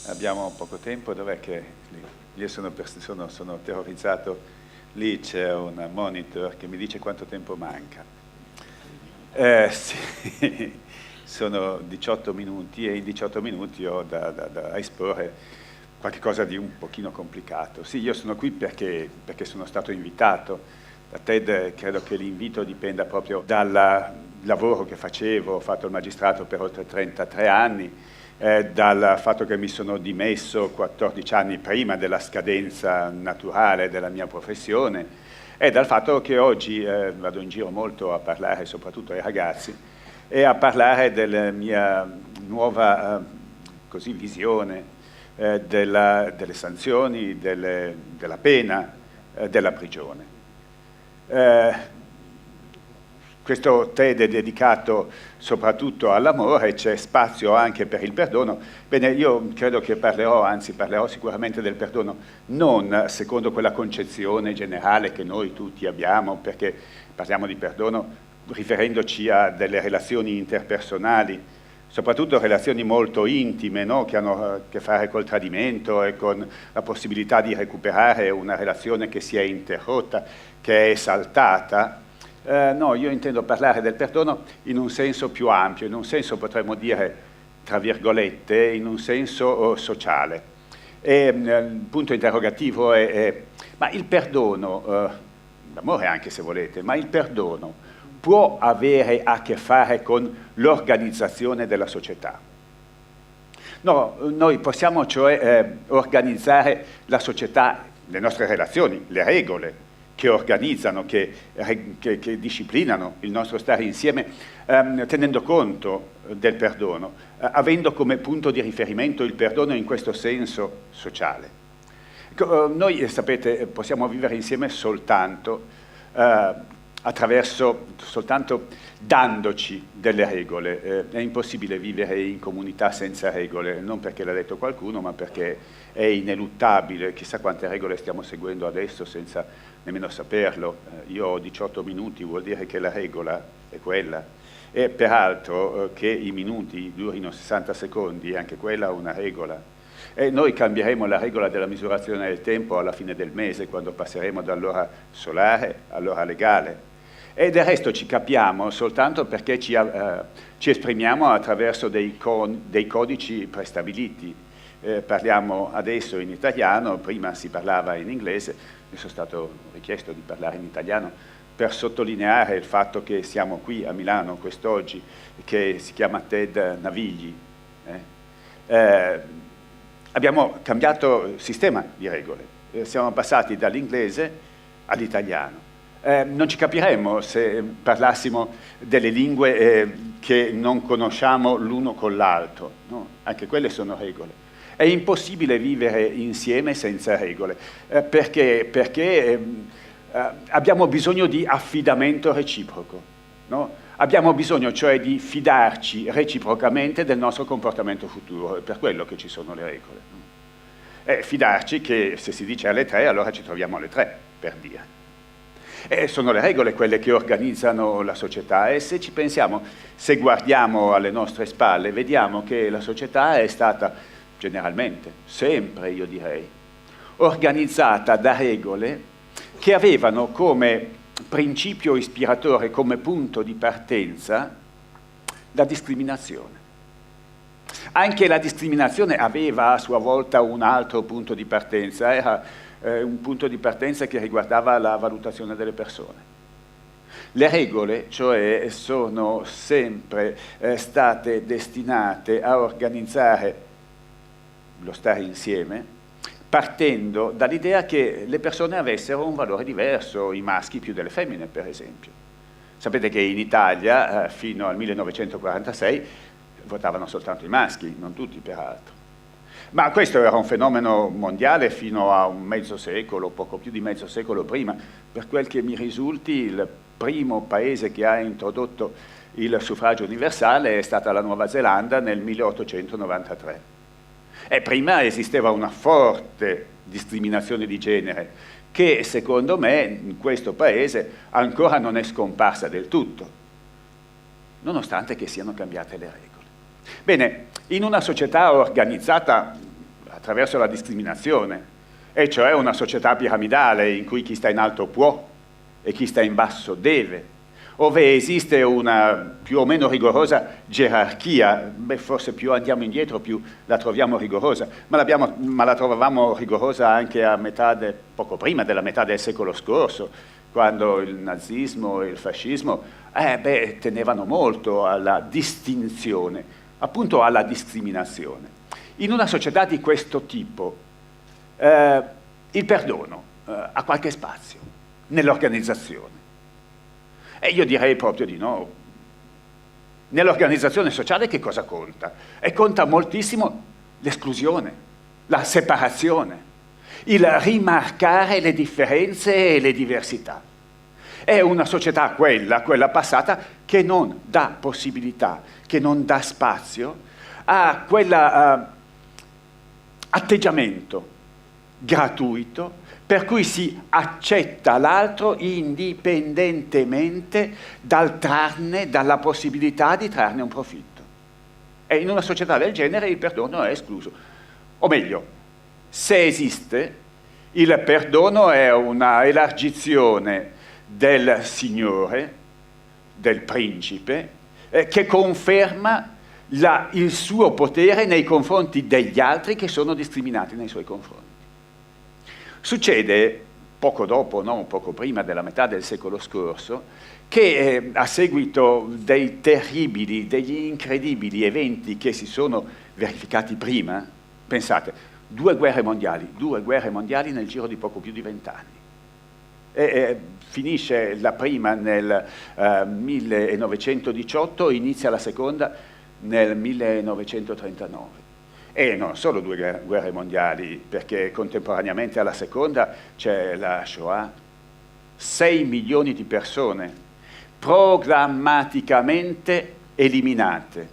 Abbiamo poco tempo, dov'è che io sono terrorizzato, lì c'è un monitor che mi dice quanto tempo manca. Sì, sono 18 minuti e in 18 minuti ho da esporre qualcosa di un pochino complicato. Sì, io sono qui perché sono stato invitato da TED. Credo che l'invito dipenda proprio dal lavoro che facevo. Ho fatto il magistrato per oltre 33 anni, dal fatto che mi sono dimesso 14 anni prima della scadenza naturale della mia professione e dal fatto che oggi vado in giro molto a parlare soprattutto ai ragazzi e a parlare della mia nuova visione delle sanzioni, della pena, della prigione. Questo TED è dedicato soprattutto all'amore, c'è spazio anche per il perdono. Bene, io credo che parlerò sicuramente del perdono, non secondo quella concezione generale che noi tutti abbiamo, perché parliamo di perdono riferendoci a delle relazioni interpersonali, soprattutto relazioni molto intime, no? Che hanno a che fare col tradimento e con la possibilità di recuperare una relazione che si è interrotta, che è saltata. No, io intendo parlare del perdono in un senso più ampio, in un senso potremmo dire, tra virgolette, in un senso sociale. E il punto interrogativo è ma il perdono, l'amore anche se volete, ma il perdono può avere a che fare con l'organizzazione della società? No, noi possiamo cioè organizzare la società, le nostre relazioni, le regole che organizzano, che disciplinano il nostro stare insieme, tenendo conto del perdono, avendo come punto di riferimento il perdono in questo senso sociale. Noi, sapete, possiamo vivere insieme soltanto soltanto dandoci delle regole. È impossibile vivere in comunità senza regole, non perché l'ha detto qualcuno, ma perché è ineluttabile. Chissà quante regole stiamo seguendo adesso senza nemmeno saperlo. Io ho 18 minuti, vuol dire che la regola è quella. E peraltro che i minuti durino 60 secondi, anche quella è una regola. E noi cambieremo la regola della misurazione del tempo alla fine del mese, quando passeremo dall'ora solare all'ora legale. E del resto ci capiamo soltanto perché ci esprimiamo attraverso dei codici prestabiliti. Parliamo adesso in italiano, prima si parlava in inglese, mi sono stato richiesto di parlare in italiano per sottolineare il fatto che siamo qui a Milano quest'oggi, che si chiama TED Navigli. Abbiamo cambiato sistema di regole, siamo passati dall'inglese all'italiano. Non ci capiremmo se parlassimo delle lingue che non conosciamo l'uno con l'altro, no? Anche quelle sono regole. È impossibile vivere insieme senza regole, perché abbiamo bisogno di affidamento reciproco, no? Abbiamo bisogno cioè di fidarci reciprocamente del nostro comportamento futuro, è per quello che ci sono le regole. No? Fidarci che se si dice alle 3, allora ci troviamo alle 3, per dire. E sono le regole quelle che organizzano la società e se ci pensiamo, se guardiamo alle nostre spalle, vediamo che la società è stata generalmente, sempre io direi, organizzata da regole che avevano come principio ispiratore, come punto di partenza, la discriminazione. Anche la discriminazione aveva a sua volta un altro punto di partenza, era un punto di partenza che riguardava la valutazione delle persone. Le regole, cioè, sono sempre state destinate a organizzare lo stare insieme, partendo dall'idea che le persone avessero un valore diverso, i maschi più delle femmine, per esempio. Sapete che in Italia, fino al 1946, votavano soltanto i maschi, non tutti peraltro. Ma questo era un fenomeno mondiale fino a un mezzo secolo, poco più di mezzo secolo prima. Per quel che mi risulti, il primo paese che ha introdotto il suffragio universale è stata la Nuova Zelanda nel 1893. E prima esisteva una forte discriminazione di genere che, secondo me, in questo paese ancora non è scomparsa del tutto. nonostante che siano cambiate le regole. Bene, in una società organizzata attraverso la discriminazione, e cioè una società piramidale in cui chi sta in alto può e chi sta in basso deve, ove esiste una più o meno rigorosa gerarchia, forse più andiamo indietro più la troviamo rigorosa, ma la trovavamo rigorosa anche poco prima della metà del secolo scorso, quando il nazismo e il fascismo tenevano molto alla distinzione, appunto alla discriminazione. In una società di questo tipo il perdono ha qualche spazio nell'organizzazione. E io direi proprio di no. Nell'organizzazione sociale che cosa conta? E conta moltissimo l'esclusione, la separazione, il rimarcare le differenze e le diversità. È una società quella passata, che non dà possibilità, che non dà spazio a quell'atteggiamento gratuito per cui si accetta l'altro indipendentemente dalla possibilità di trarne un profitto. E in una società del genere il perdono è escluso. O meglio, se esiste, il perdono è una elargizione del Signore, del Principe, che conferma il suo potere nei confronti degli altri che sono discriminati nei suoi confronti. Succede poco dopo, poco prima della metà del secolo scorso, che a seguito dei terribili, degli incredibili eventi che si sono verificati prima, pensate, 2 guerre mondiali nel giro di poco più di 20 anni. Finisce la prima nel 1918, inizia la seconda nel 1939. E non solo 2 guerre mondiali, perché contemporaneamente alla seconda c'è la Shoah. 6 milioni di persone programmaticamente eliminate.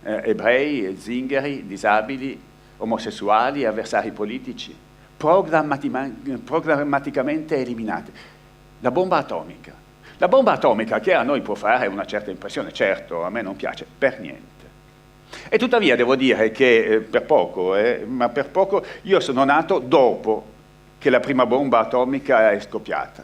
Ebrei, zingari, disabili, omosessuali, avversari politici. Programmaticamente eliminate. La bomba atomica. La bomba atomica, che a noi può fare una certa impressione, certo, a me non piace, per niente. E tuttavia devo dire che per poco io sono nato dopo che la prima bomba atomica è scoppiata.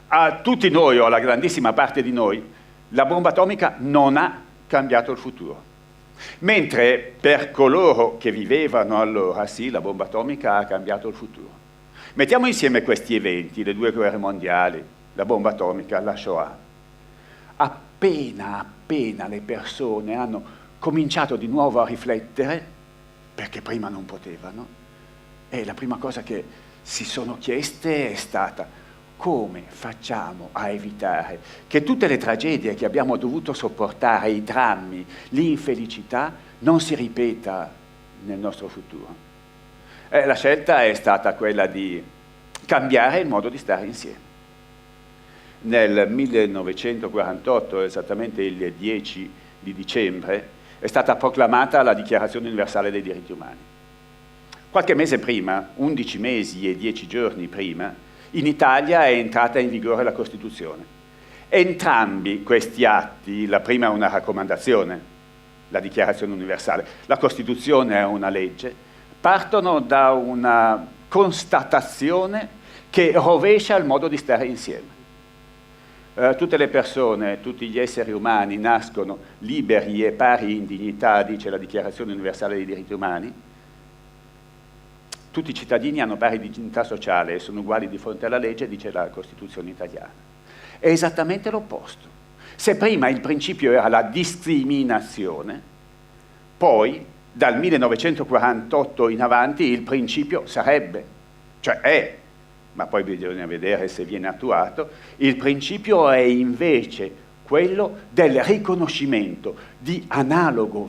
A tutti noi, o alla grandissima parte di noi, la bomba atomica non ha cambiato il futuro. Mentre per coloro che vivevano allora, sì, la bomba atomica ha cambiato il futuro. Mettiamo insieme questi eventi, le 2 guerre mondiali, la bomba atomica, la Shoah. Appena le persone hanno cominciato di nuovo a riflettere, perché prima non potevano, e la prima cosa che si sono chieste è stata: come facciamo a evitare che tutte le tragedie che abbiamo dovuto sopportare, i drammi, l'infelicità, non si ripeta nel nostro futuro? La scelta è stata quella di cambiare il modo di stare insieme. Nel 1948, esattamente il 10 di dicembre, è stata proclamata la Dichiarazione Universale dei Diritti Umani. Qualche mese prima, 11 mesi e 10 giorni prima, in Italia è entrata in vigore la Costituzione. Entrambi questi atti, la prima è una raccomandazione, la Dichiarazione Universale, la Costituzione è una legge, partono da una constatazione che rovescia il modo di stare insieme. Tutte le persone, tutti gli esseri umani nascono liberi e pari in dignità, dice la Dichiarazione Universale dei Diritti Umani. Tutti i cittadini hanno pari dignità sociale e sono uguali di fronte alla legge, dice la Costituzione italiana. È esattamente l'opposto. Se prima il principio era la discriminazione, poi dal 1948 in avanti il principio sarebbe, cioè è, ma poi bisogna vedere se viene attuato, il principio è invece quello del riconoscimento di analogo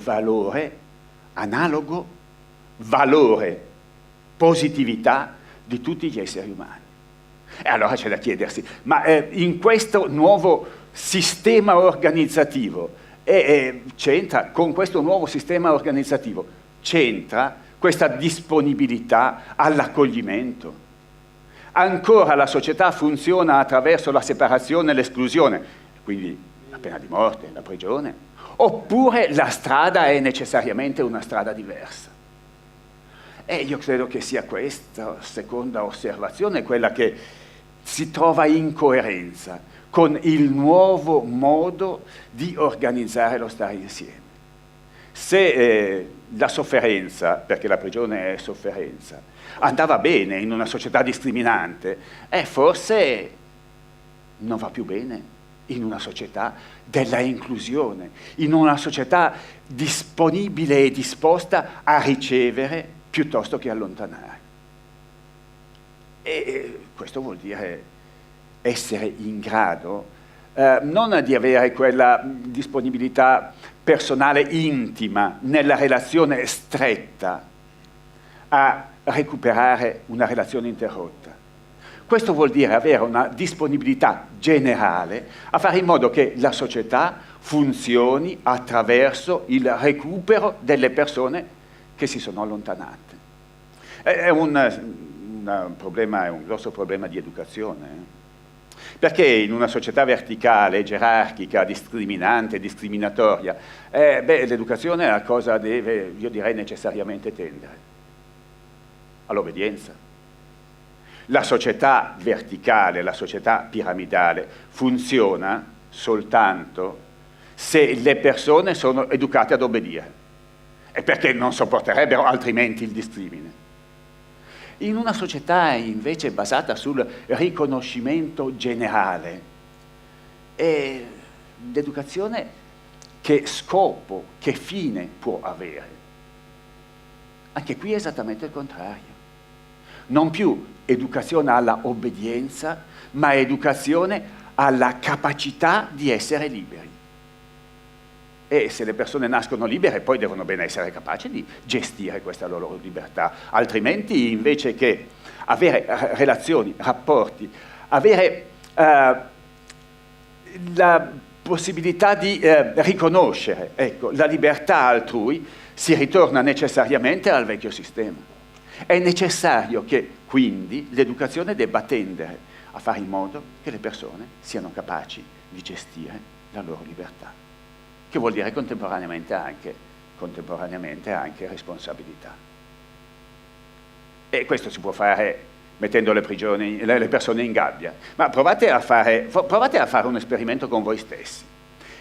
valore, positività di tutti gli esseri umani. E allora c'è da chiedersi, ma in questo nuovo sistema organizzativo, c'entra, con questo nuovo sistema organizzativo, c'entra questa disponibilità all'accoglimento? Ancora la società funziona attraverso la separazione e l'esclusione, quindi la pena di morte, la prigione, oppure la strada è necessariamente una strada diversa. E io credo che sia questa seconda osservazione quella che si trova in coerenza con il nuovo modo di organizzare lo stare insieme. Se la sofferenza, perché la prigione è sofferenza, andava bene in una società discriminante, forse non va più bene in una società della inclusione, in una società disponibile e disposta a ricevere piuttosto che allontanare. E questo vuol dire essere in grado non di avere quella disponibilità personale intima nella relazione stretta a recuperare una relazione interrotta. Questo vuol dire avere una disponibilità generale a fare in modo che la società funzioni attraverso il recupero delle persone che si sono allontanate. È un grosso problema di educazione. Perché in una società verticale, gerarchica, discriminante, discriminatoria, l'educazione a cosa deve, io direi, necessariamente tendere? All'obbedienza. La società verticale, la società piramidale funziona soltanto se le persone sono educate ad obbedire, e perché non sopporterebbero altrimenti il discrimine. In una società invece basata sul riconoscimento generale, è l'educazione che scopo, che fine può avere? Anche qui è esattamente il contrario. Non più educazione alla obbedienza, ma educazione alla capacità di essere liberi. E se le persone nascono libere, poi devono bene essere capaci di gestire questa loro libertà. Altrimenti, invece che avere relazioni, rapporti, avere la possibilità di riconoscere, la libertà altrui, si ritorna necessariamente al vecchio sistema. È necessario che, quindi, l'educazione debba tendere a fare in modo che le persone siano capaci di gestire la loro libertà, che vuol dire contemporaneamente anche responsabilità. E questo si può fare mettendo le persone in gabbia. Ma provate a fare un esperimento con voi stessi.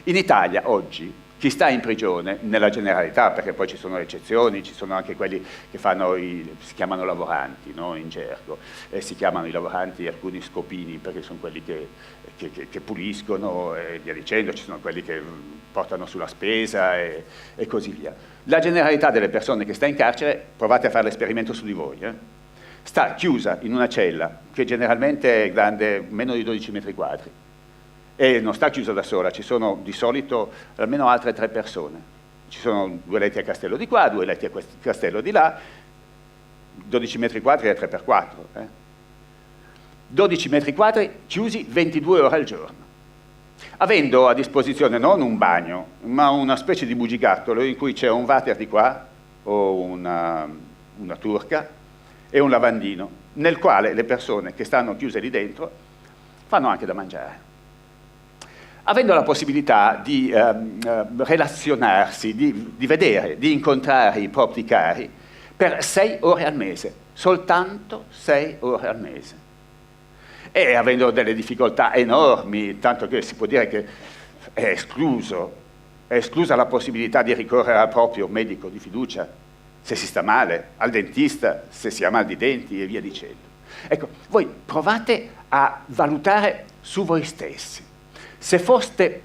In Italia oggi chi sta in prigione, nella generalità, perché poi ci sono eccezioni, ci sono anche quelli che si chiamano lavoranti, no? In gergo, si chiamano i lavoranti alcuni scopini, perché sono quelli che puliscono e via dicendo, ci sono quelli che portano sulla spesa e così via. La generalità delle persone che sta in carcere, provate a fare l'esperimento su di voi, sta chiusa in una cella che generalmente è grande meno di 12 metri quadri, e non sta chiusa da sola, ci sono di solito almeno altre 3 persone. Ci sono 2 letti a castello di qua, 2 letti a castello di là, 12 metri quadri è 3x4. 12 metri quadri chiusi 22 ore al giorno, avendo a disposizione non un bagno, ma una specie di bugigattolo in cui c'è un water di qua, o una turca, e un lavandino, nel quale le persone che stanno chiuse lì dentro fanno anche da mangiare. Avendo la possibilità di relazionarsi, di vedere, di incontrare i propri cari per 6 ore al mese, soltanto 6 ore al mese. E avendo delle difficoltà enormi, tanto che si può dire che è esclusa la possibilità di ricorrere al proprio medico di fiducia se si sta male, al dentista se si ha mal di denti e via dicendo. Ecco, voi provate a valutare su voi stessi. Se foste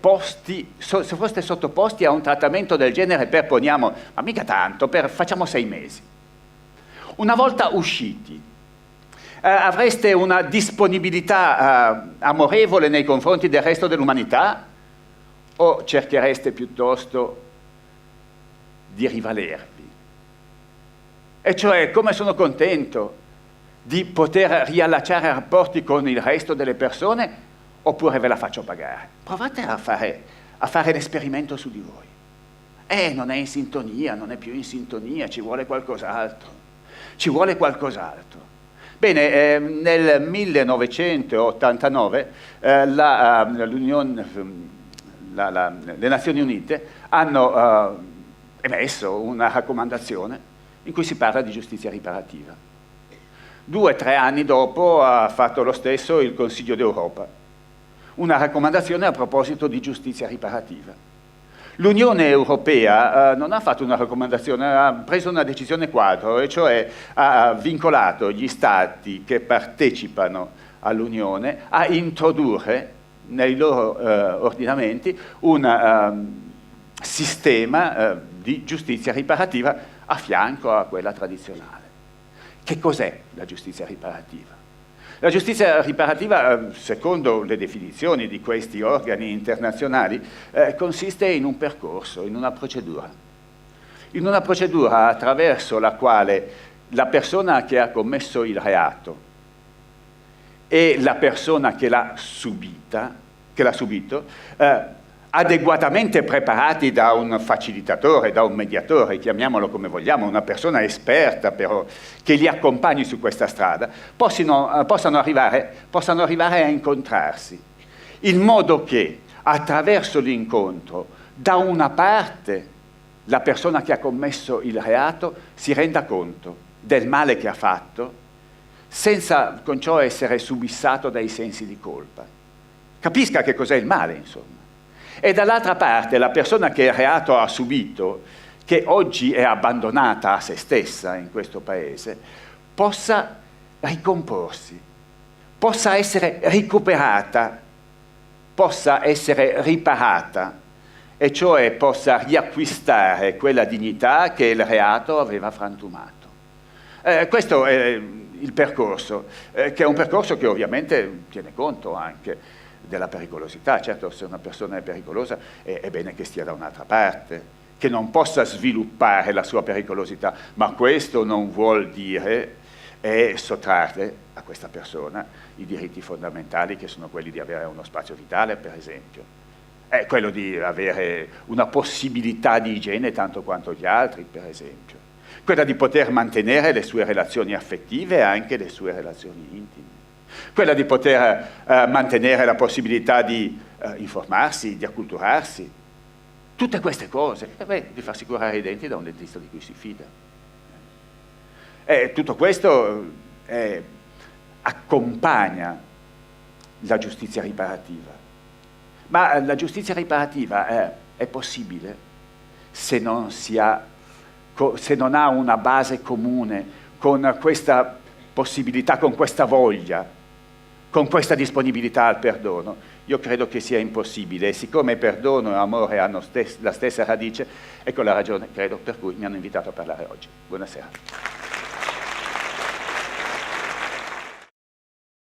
sottoposti a un trattamento del genere per, poniamo, ma mica tanto, facciamo 6 mesi. Una volta usciti, avreste una disponibilità amorevole nei confronti del resto dell'umanità, o cerchereste piuttosto di rivalervi? E cioè, come sono contento di poter riallacciare rapporti con il resto delle persone, oppure ve la faccio pagare? Provate a fare l'esperimento su di voi. Non è in sintonia, non è più in sintonia, ci vuole qualcos'altro. Ci vuole qualcos'altro. Bene, la le Nazioni Unite hanno emesso una raccomandazione in cui si parla di giustizia riparativa. 2 o 3 anni dopo ha fatto lo stesso il Consiglio d'Europa, una raccomandazione a proposito di giustizia riparativa. L'Unione Europea non ha fatto una raccomandazione, ha preso una decisione quadro, e cioè ha vincolato gli Stati che partecipano all'Unione a introdurre nei loro ordinamenti un sistema di giustizia riparativa a fianco a quella tradizionale. Che cos'è la giustizia riparativa? La giustizia riparativa, secondo le definizioni di questi organi internazionali, consiste in un percorso, in una procedura attraverso la quale la persona che ha commesso il reato e la persona che l'ha subito, adeguatamente preparati da un facilitatore, da un mediatore, chiamiamolo come vogliamo, una persona esperta però, che li accompagni su questa strada, possano arrivare a incontrarsi, in modo che attraverso l'incontro, da una parte, la persona che ha commesso il reato si renda conto del male che ha fatto, senza con ciò essere subissato dai sensi di colpa. Capisca che cos'è il male, insomma. E dall'altra parte la persona che il reato ha subito, che oggi è abbandonata a se stessa in questo paese, possa ricomporsi, possa essere recuperata, possa essere riparata, e cioè possa riacquistare quella dignità che il reato aveva frantumato. Questo è il percorso, che è un percorso che ovviamente tiene conto anche della pericolosità. Certo, se una persona è pericolosa è bene che stia da un'altra parte, che non possa sviluppare la sua pericolosità, ma questo non vuol dire sottrarre a questa persona i diritti fondamentali, che sono quelli di avere uno spazio vitale, per esempio, è quello di avere una possibilità di igiene tanto quanto gli altri, per esempio, quella di poter mantenere le sue relazioni affettive e anche le sue relazioni intime, quella di poter mantenere la possibilità di informarsi, di acculturarsi, tutte queste cose, di farsi curare i denti da un dentista di cui si fida. Tutto questo accompagna la giustizia riparativa, ma la giustizia riparativa è possibile se non ha una base comune, con questa possibilità, con questa voglia, con questa disponibilità al perdono. Io credo che sia impossibile, e siccome perdono e amore hanno la stessa radice, ecco la ragione, credo, per cui mi hanno invitato a parlare oggi. Buonasera.